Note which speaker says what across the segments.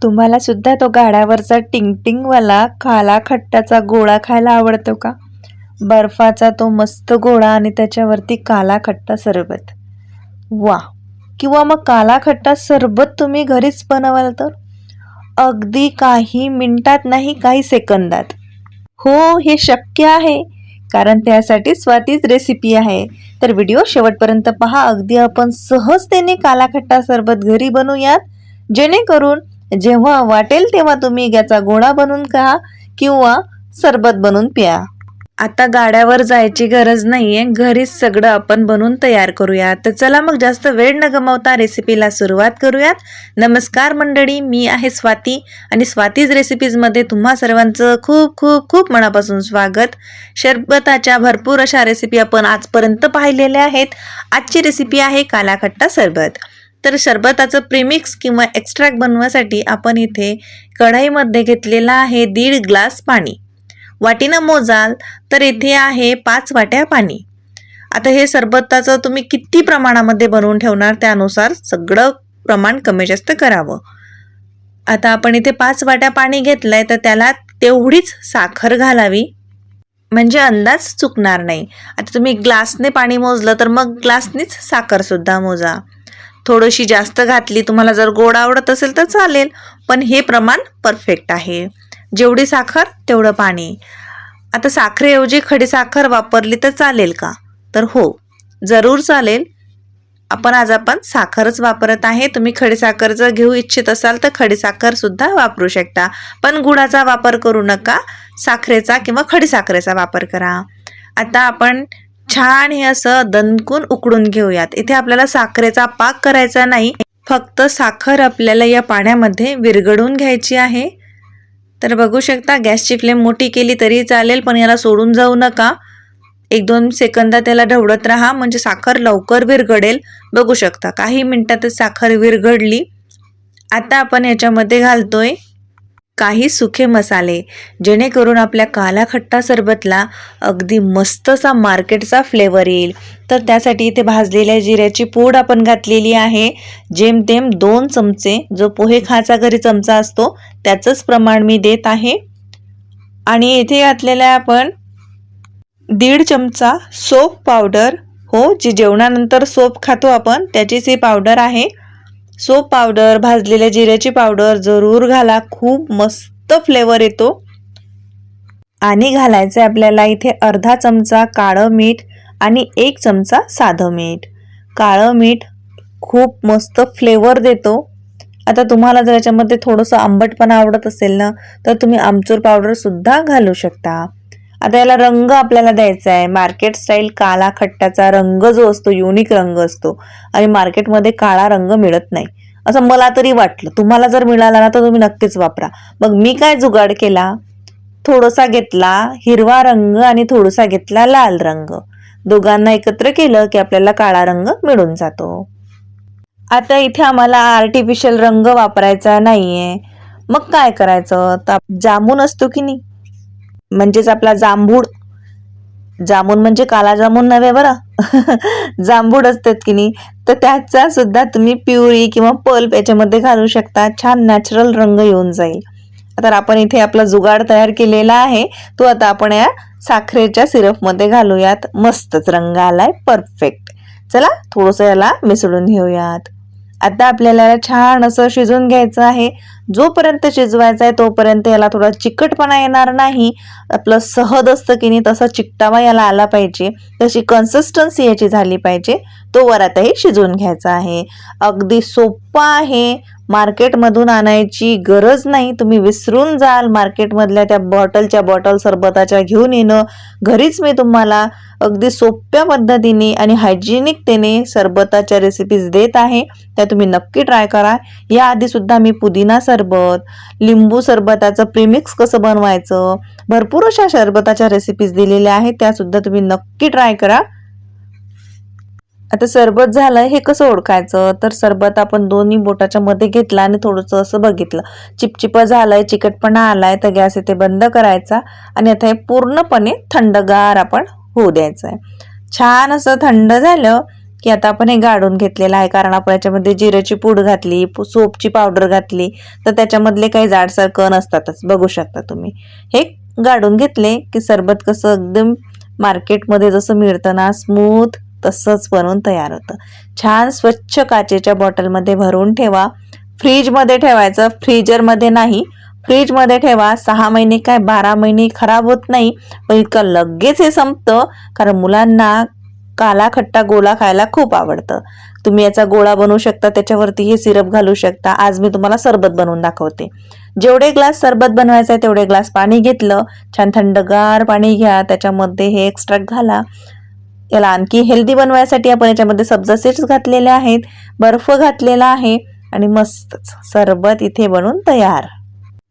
Speaker 1: तुम्हाला सुद्धा तो गाड्यावरचा टिंगटिंगवाला काला खट्टाचा गोळा खायला आवडतो का? बर्फाचा तो मस्त गोळा आणि त्याच्यावरती काला खट्टा सरबत. वा. किंवा मग काला खट्टा सरबत तुम्ही घरीच बनवाल तर अगदी काही मिनिटात नाही, काही सेकंदात. हो, हे शक्य आहे, कारण त्यासाठी स्वातीच रेसिपी आहे. तर व्हिडिओ शेवटपर्यंत पहा. अगदी आपण सहजतेने काला खट्टा सरबत घरी बनवूयात, जेणेकरून जेव्हा वाटेल तेव्हा तुम्ही याचा गोळा बनवून खा किंवा सरबत बनवून प्या. आता गाड्यावर जायची गरज नाहीये, घरीच सगळं आपण बनवून तयार करूयात. तर चला मग जास्त वेळ न गमावता रेसिपीला सुरुवात करूयात. नमस्कार मंडळी, मी आहे स्वाती आणि स्वातीज रेसिपीजमध्ये तुम्हा सर्वांचं खूप खूप खूप मनापासून स्वागत. सरबताच्या भरपूर अशा रेसिपी आपण आजपर्यंत पाहिलेल्या आहेत. आजची रेसिपी आहे काला खट्टा सरबत. तर सरबताचं प्रीमिक्स किंवा एक्स्ट्रॅक्ट बनवण्यासाठी आपण इथे कढईमध्ये घेतलेला आहे 1.5 ग्लास पाणी. वाटीनं मोजाल तर इथे आहे 5 वाट्या पाणी. आता हे सरबताचं तुम्ही किती प्रमाणामध्ये बनवून ठेवणार त्यानुसार सगळं प्रमाण कमी जास्त करावं. आता आपण इथे 5 वाट्या पाणी घेतलंय, तर त्याला तेवढीच साखर घालावी, म्हणजे अंदाज चुकणार नाही. आता तुम्ही ग्लासने पाणी मोजलं तर मग ग्लासनीच साखर सुद्धा मोजा. थोडीशी जास्त घातली, तुम्हाला जर गोड आवडत असेल तर चालेल, पण हे प्रमाण परफेक्ट आहे. जेवढी साखर तेवढं पाणी. आता साखरेऐवजी खडी साखर वापरली तर चालेल का? तर हो, जरूर चालेल. आपण साखरच वापरत आहे. तुम्ही खडी साखर जर घेऊ इच्छित असाल तर खडी साखर सुद्धा वापरू शकता, पण गुळाचा वापर करू नका. साखरेचा किंवा खडी साखरेचा वापर करा. आता आपण छान हे असं दणकून उकळून घेऊयात. इथे आपल्याला साखरेचा पाक करायचा नाही, फक्त साखर आपल्याला या पाण्यामध्ये विरघळून घ्यायची आहे. तर बघू शकता, गॅसची फ्लेम मोठी केली तरी चालेल, पण याला सोडून जाऊ नका. 1-2 सेकंदात त्याला ढवळत राहा, म्हणजे साखर लवकर विरघळेल. बघू शकता काही मिनिटातच साखर विरघळली. आता आपण याच्यामध्ये घालतोय काही सुखे मसाले, जेणेकरून आपल्या काला खट्टा सरबतला अगदी मस्त असा मार्केटचा फ्लेवर येईल. तर त्यासाठी इथे भाजलेल्या जिऱ्याची पूड आपण घातलेली आहे, जेमतेम 2 चमचे. जो पोहे खायचा घरी चमचा असतो त्याचंच प्रमाण मी देत आहे. आणि इथे घातलेला आपण 1.5 चमचा सोप पावडर. हो, जी जेवणानंतर सोप खातो आपण त्याचीच ही पावडर आहे. सोप पावडर, भाजलेल्या जिऱ्याची पावडर जरूर घाला, खूप मस्त फ्लेवर येतो. आणि घालायचं आपल्याला इथे अर्धा चमचा काळं मीठ आणि 1 चमचा साधं मीठ. काळं मीठ खूप मस्त फ्लेवर देतो. आता तुम्हाला जर याच्यामध्ये थोडंसं आंबटपणा आवडत असेल ना, तर तुम्ही आमचूर पावडर सुद्धा घालू शकता. आता याला रंग आपल्याला द्यायचा आहे. मार्केट स्टाईल काला खट्टाचा रंग जो असतो युनिक रंग असतो, आणि मार्केटमध्ये काळा रंग मिळत नाही असं मला तरी वाटलं. तुम्हाला जर मिळाला ना तर तुम्ही नक्कीच वापरा. मग मी काय जुगाड केला, थोडासा घेतला हिरवा रंग आणि थोडासा घेतला लाल रंग. दोघांना एकत्र केलं की आपल्याला काळा रंग मिळून जातो. आता इथे आम्हाला आर्टिफिशियल रंग वापरायचा नाहीये. मग काय करायचं, तर जामून असतो की नाही, म्हणजेच आपला जांभूळ. जामून म्हणजे काला जामून नव्हे बरं जांभूळ असतात की नाही, तर त्याचा सुद्धा तुम्ही प्युरी किंवा पल्प याच्यामध्ये घालू शकता. छान नॅचरल रंग येऊन जाईल. तर आपण इथे आपला जुगाड तयार केलेला आहे, तो आता आपण या साखरेच्या सिरपमध्ये घालूयात. मस्तच रंग आलाय, परफेक्ट. चला थोडंसं याला मिसळून घेऊयात. आता आपल्याला छान असं शिजवून घ्यायचं आहे. जोपर्यंत शिजवायचं आहे तोपर्यंत याला थोडा चिकटपणा येणार नाही. आपलं सहज असतं की नाही तसा चिकटावा याला आला पाहिजे, तशी कन्सिस्टन्सी याची झाली पाहिजे. तोवर आता हे शिजवून घ्यायचं आहे. अगदी सोपं आहे, मार्केटमधून आणायची गरज नाही. तुम्ही विसरून जाल मार्केटमधल्या त्या बॉटल सरबताच्या घेऊन येणं. घरीच मी तुम्हाला अगदी सोप्या पद्धतीने आणि हायजिनिकतेने सरबताच्या रेसिपीज देत आहे, त्या तुम्ही नक्की ट्राय करा. याआधी सुद्धा मी पुदिना सरबत, लिंबू सरबताचं प्रीमिक्स कसं बनवायचं, भरपूर अशा सरबताच्या रेसिपीज दिलेल्या आहेत, त्या सुद्धा तुम्ही नक्की ट्राय करा. आता सरबत झालंय हे कसं ओळखायचं, तर सरबत आपण दोन्ही बोटाच्या मध्ये घेतला आणि थोडंसं असं बघितलं, चिपचिप झालंय, चिकटपणा आलाय, तर गॅस इथे बंद करायचा आणि आता हे पूर्णपणे थंडगार आपण होऊ द्यायचं आहे. छान असं थंड झालं की आता आपण हे गाळून घेतलेलं आहे, कारण आपण याच्यामध्ये जिऱ्याची पूड घातली, सोपची पावडर घातली, तर त्याच्यामधले काही जाडसर कण असतातच, बघू शकता तुम्ही. हे गाळून घेतले की सरबत कसं एकदम मार्केटमध्ये जसं मिळतं ना स्मूथ, तसंच बनवून तयार होतं. छान स्वच्छ काचेच्या बॉटलमध्ये भरून ठेवा. फ्रीजमध्ये ठेवायचं, फ्रीजरमध्ये नाही. फ्रीजमध्ये ठेवा. 6 महिने काय 12 महिने खराब होत नाही, पण इतकं लगेच हे संपतं, कारण मुलांना काला खट्टा गोळा खायला खूप आवडतं. तुम्ही याचा गोळा बनवू शकता, त्याच्यावरती हे सिरप घालू शकता. आज मी तुम्हाला सरबत बनवून दाखवते. जेवढे ग्लास सरबत बनवायचं आहे तेवढे ग्लास पाणी घेतलं. छान थंडगार पाणी घ्या, त्याच्यामध्ये हे एक्स्ट्रॅक्ट घाला. याला आणखी हेल्दी बनवायसाठी आपण याच्यामध्ये सब्जा सीड्स घातलेले आहेत, बर्फ घातलेला आहे आणि मस्तच सरबत इथे बनवून तयार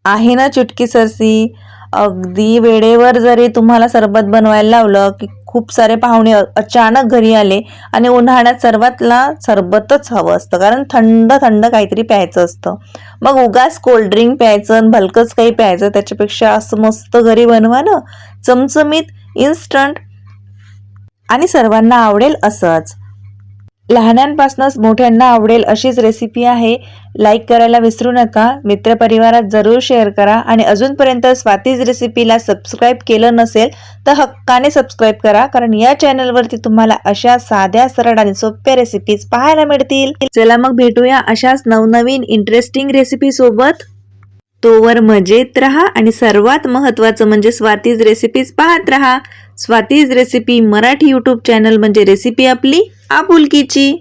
Speaker 1: आहे ना. चुटकी सरसी, अगदी वेळेवर जरी तुम्हाला सरबत बनवायला लावलं की खूप सारे पाहुणे अचानक घरी आले आणि उन्हाळ्यात सर्वातला सरबतच हवं असतं, कारण थंड थंड काहीतरी प्यायचं असतं. मग उगाच कोल्ड्रिंक प्यायचं आणि भलकंच काही प्यायचं, त्याच्यापेक्षा असं मस्त घरी बनवा ना, चमचमीत, इन्स्टंट आणि सर्वांना आवडेल असंच. लहानांपासूनच मोठ्यांना आवडेल अशीच रेसिपी आहे. लाईक करायला विसरू नका, मित्रपरिवारात जरूर शेअर करा आणि अजूनपर्यंत स्वातीज रेसिपीला सबस्क्राईब केलं नसेल तर हक्काने सबस्क्राईब करा, कारण या चॅनलवरती तुम्हाला अशा साध्या सरळ आणि सोप्या रेसिपीज पाहायला मिळतील. चला मग भेटूया अशाच नवनवीन इंटरेस्टिंग रेसिपी सोबत. तोवर मजेत राहा आणि सर्वात महत्त्वाचं म्हणजे स्वातीज रेसिपीज पाहत राहा. Swati's recipe Marathi YouTube channel म्हणजे रेसिपी आपली आपुलकीची.